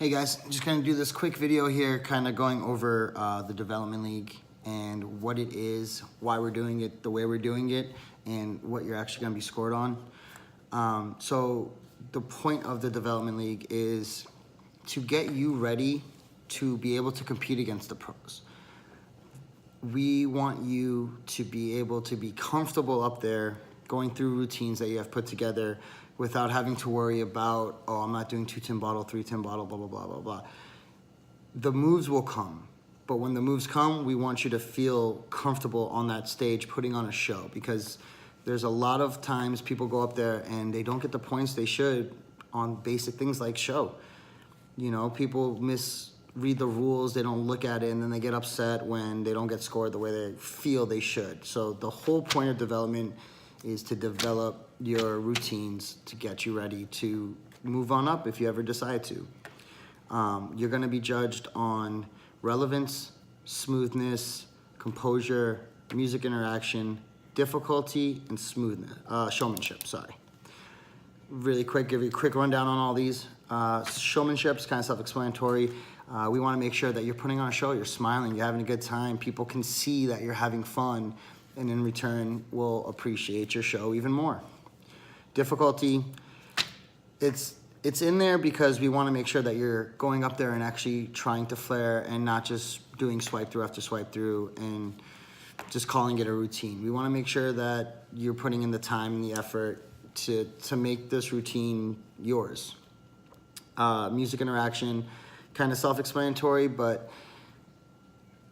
Hey guys, just gonna do this quick video here, kind of going over the Development League and what it is, why we're doing it, the way we're doing it, and what you're actually gonna be scored on. So the point of the Development League is to get you ready to be able to compete against the pros. We want you to be able to be comfortable up there going through routines that you have put together without having to worry about, oh, I'm not doing 2-10 bottle, 3-10 bottle, blah, blah, blah, blah, blah. The moves will come, but when the moves come, we want you to feel comfortable on that stage putting on a show, because there's a lot of times people go up there and they don't get the points they should on basic things like show. You know, people misread the rules, they don't look at it, and then they get upset when they don't get scored the way they feel they should. So the whole point of development is to develop your routines to get you ready to move on up if you ever decide to. You're gonna be judged on relevance, smoothness, composure, music interaction, difficulty, and smoothness, showmanship, sorry. Really quick, give you a quick rundown on all these. Showmanship is kind of self-explanatory. We wanna make sure that you're putting on a show, you're smiling, you're having a good time, people can see that you're having fun, and in return will appreciate your show even more. Difficulty, it's in there because we want to make sure that you're going up there and actually trying to flare and not just doing swipe through after swipe through and just calling it a routine. We want to make sure that you're putting in the time and the effort to make this routine yours. Music interaction, kind of self-explanatory, but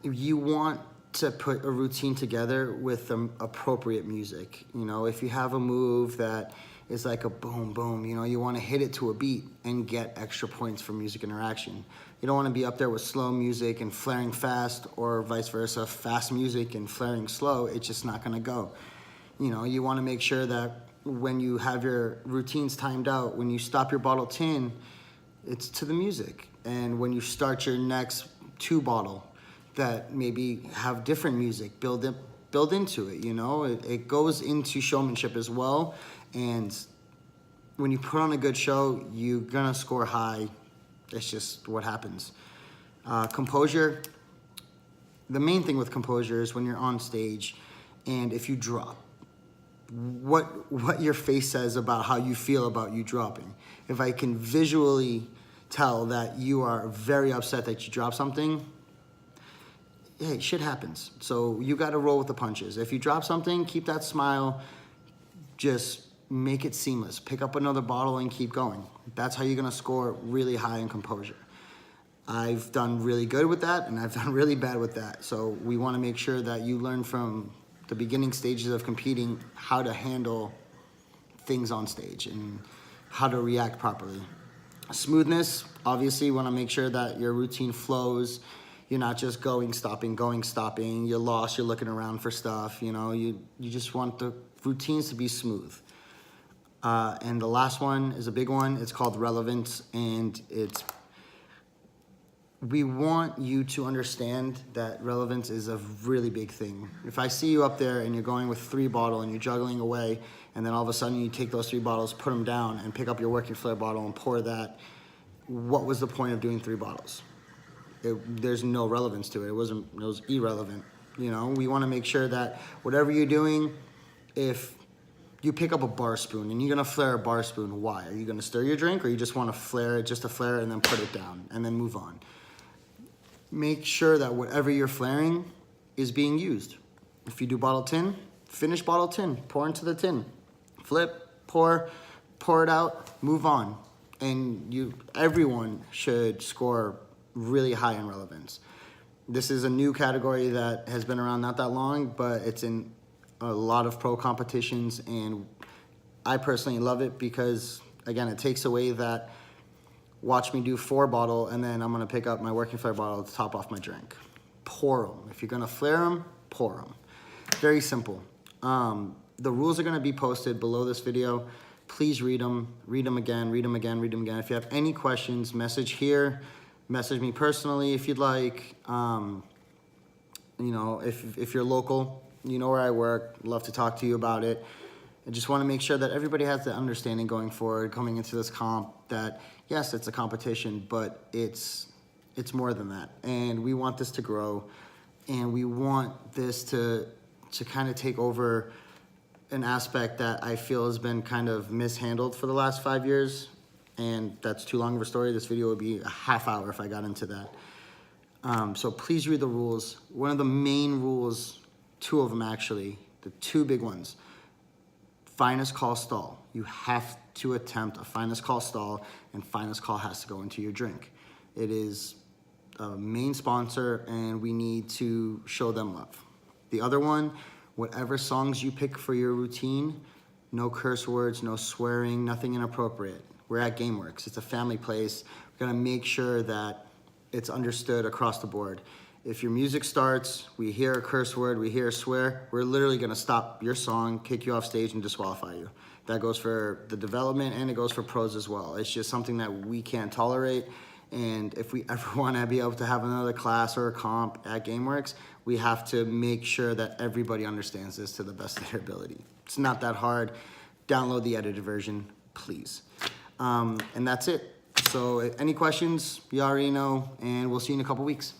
you want to put a routine together with the appropriate music. You know, if you have a move that is like a boom, boom, you know, you want to hit it to a beat and get extra points for music interaction. You don't want to be up there with slow music and flaring fast, or vice versa, fast music and flaring slow. It's just not going to go. You know, you want to make sure that when you have your routines timed out, when you stop your bottle 10, it's to the music. And when you start your next 2 bottle, that maybe have different music build into it, you know? It goes into showmanship as well, and when you put on a good show, you're gonna score high. It's just what happens. Composure, the main thing with composure is when you're on stage and if you drop, what your face says about how you feel about you dropping. If I can visually tell that you are very upset that you dropped something, hey, shit happens. So you got to roll with the punches. If you drop something, keep that smile. Just make it seamless. Pick up another bottle and keep going. That's how you're going to score really high in composure. I've done really good with that, and I've done really bad with that. So we want to make sure that you learn from the beginning stages of competing how to handle things on stage and how to react properly. Smoothness, obviously, you want to make sure that your routine flows. You're not just going, stopping, you're lost, you're looking around for stuff, you know, you just want the routines to be smooth. And the last one is a big one, it's called Relevance, and we want you to understand that relevance is a really big thing. If I see you up there and you're going with 3 bottle and you're juggling away, and then all of a sudden you take those 3 bottles, put them down, and pick up your working flare bottle and pour that, what was the point of doing 3 bottles? There's no relevance to it. It was irrelevant. You know, we want to make sure that whatever you're doing, if you pick up a bar spoon and you're going to flare a bar spoon, why? Are you going to stir your drink, or you just want to flare it just to flare it and then put it down and then move on? Make sure that whatever you're flaring is being used. If you do bottle 10, finish bottle 10, pour into the tin, flip, pour it out, move on. And everyone should score really high in relevance. This is a new category that has been around not that long, but it's in a lot of pro competitions, and I personally love it because, again, it takes away that watch me do 4 bottle and then I'm gonna pick up my working flare bottle to top off my drink. Pour them. If you're gonna flare them, pour them. Very simple. The rules are gonna be posted below this video. Please read them again, read them again. If you have any questions, message here. Message me personally if you'd like. You know, if you're local, you know where I work. Love to talk to you about it. I just want to make sure that everybody has the understanding going forward, coming into this comp, that yes, it's a competition, but it's more than that. And we want this to grow, and we want this to kind of take over an aspect that I feel has been kind of mishandled for the last 5 years. And that's too long of a story. This video would be a half hour if I got into that. So please read the rules. One of the main rules, two of them actually, the two big ones: finest call stall. You have to attempt a finest call stall, and finest call has to go into your drink. It is a main sponsor, and we need to show them love. The other one, whatever songs you pick for your routine, no curse words, no swearing, nothing inappropriate. We're at GameWorks. It's a family place. We're gonna make sure that it's understood across the board. If your music starts, we hear a curse word, we hear a swear, we're literally gonna stop your song, kick you off stage, and disqualify you. That goes for the development, and it goes for pros as well. It's just something that we can't tolerate. And if we ever wanna be able to have another class or a comp at GameWorks, we have to make sure that everybody understands this to the best of their ability. It's not that hard. Download the edited version, please. And that's it. So any questions, you already know, and we'll see you in a couple weeks.